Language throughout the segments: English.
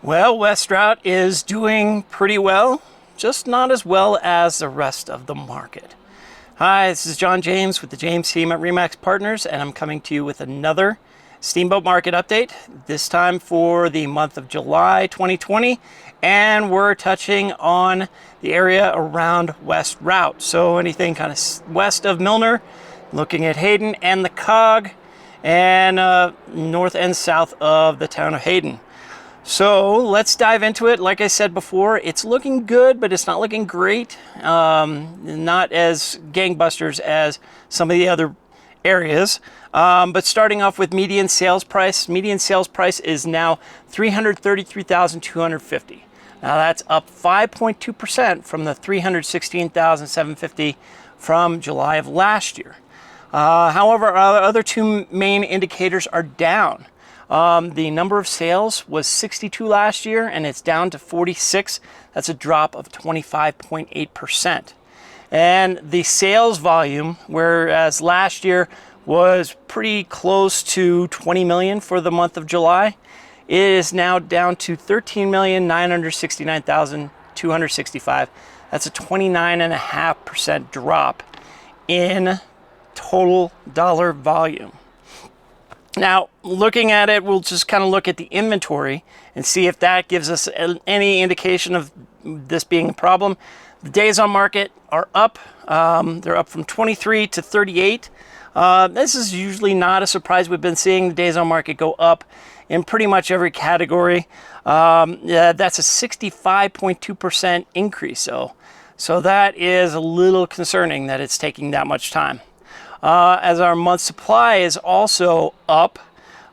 Well, West Routt is doing pretty well, just not as well as the rest of the market. Hi, this is John James with the James team at REMAX Partners, and I'm coming to you with another Steamboat market update, this time for the month of July 2020, and we're touching on the area around West Routt. So anything kind of west of Milner, looking at Hayden and the Cog, and north and south of the town of Hayden. So let's dive into it. Like I said before, it's looking good, but it's not looking great. Not as gangbusters as some of the other areas. But starting off with median sales price. Median sales price is now $333,250. Now that's up 5.2% from the $316,750 from July of last year. However, our other two main indicators are down. The number of sales was 62 last year, and it's down to 46. That's a drop of 25.8%. And the sales volume, whereas last year was pretty close to 20 million for the month of July, it is now down to 13,969,265. That's a 29.5% drop in total dollar volume. Now, looking at it, we'll just kind of look at the inventory and see if that gives us any indication of this being a problem. The days on market are up. They're up from 23 to 38. This is usually not a surprise. We've been seeing the days on market go up in pretty much every category. That's a 65.2% increase. So that is a little concerning that it's taking that much time. As our month supply is also up,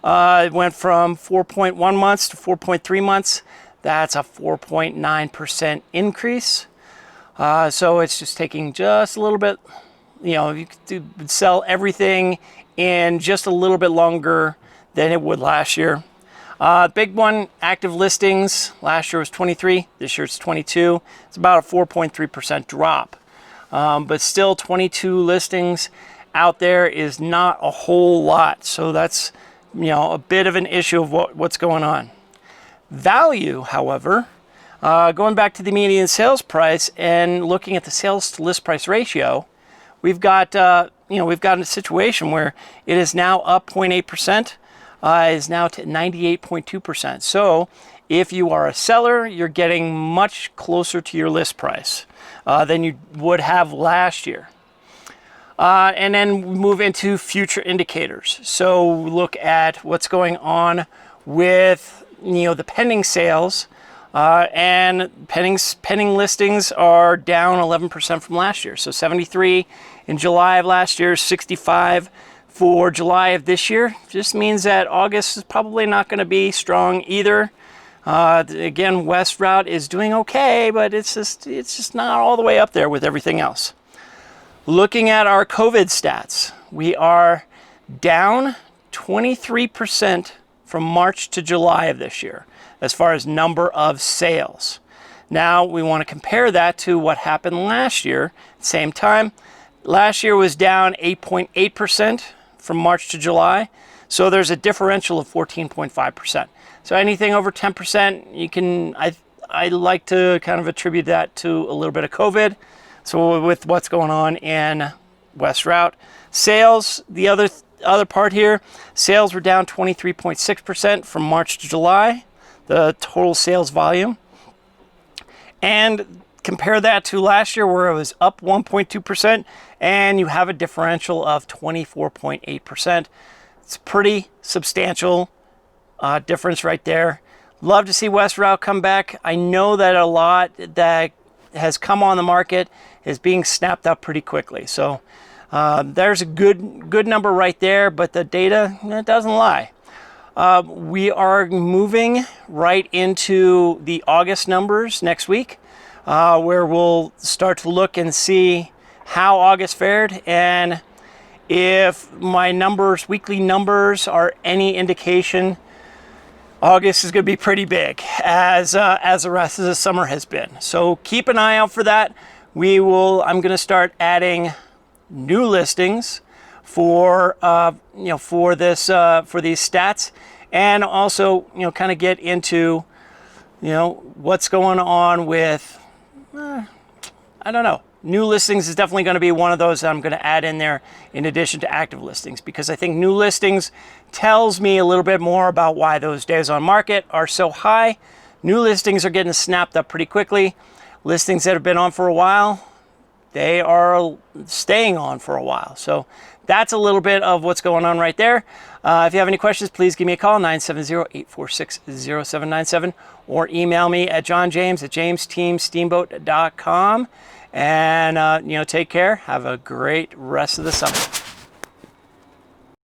it went from 4.1 months to 4.3 months. That's a 4.9% increase. So it's just taking just a little bit, you could sell everything in just a little bit longer than it would last year. Big one, active listings. Last year was 23, this year it's 22. It's about a 4.3% drop. But still 22 listings out there is not a whole lot. So that's, a bit of an issue of what's going on. Value, however, going back to the median sales price and looking at the sales to list price ratio, we've got a situation where it is now up 0.8%, is now to 98.2%. So if you are a seller, you're getting much closer to your list price than you would have last year. And then move into future indicators. So look at what's going on with the pending sales, and pending listings are down 11% from last year. So 73 in July of last year, 65 for July of this year. Just means that August is probably not going to be strong either. Again, West Routt is doing okay, but it's just not all the way up there with everything else. Looking at our COVID stats, we are down 23% from March to July of this year as far as number of sales. Now we want to compare that to what happened last year. Same time, last year was down 8.8% from March to July. So there's a differential of 14.5%. So anything over 10%, I like to kind of attribute that to a little bit of COVID. So with what's going on in West Routt. Sales, the other part here, sales were down 23.6% from March to July, the total sales volume. And compare that to last year where it was up 1.2%, and you have a differential of 24.8%. It's pretty substantial difference right there. Love to see West Routt come back. I know that a lot that has come on the market is being snapped up pretty quickly. So there's a good number right there, but the data, it doesn't lie. We are moving right into the August numbers next week, where we'll start to look and see how August fared, and if my numbers, weekly numbers, are any indication, August is going to be pretty big, as the rest of the summer has been. So keep an eye out for that. I'm going to start adding new listings for these stats, and also kind of get into you know, what's going on with, I don't know. New listings is definitely going to be one of those that I'm going to add in there in addition to active listings, because I think new listings tells me a little bit more about why those days on market are so high. New listings are getting snapped up pretty quickly. Listings that have been on for a while, they are staying on for a while. So that's a little bit of what's going on right there. If you have any questions, please give me a call, 970-846-0797, or email me at johnjames@jamesteamsteamboat.com. And, you know, take care. Have a great rest of the summer.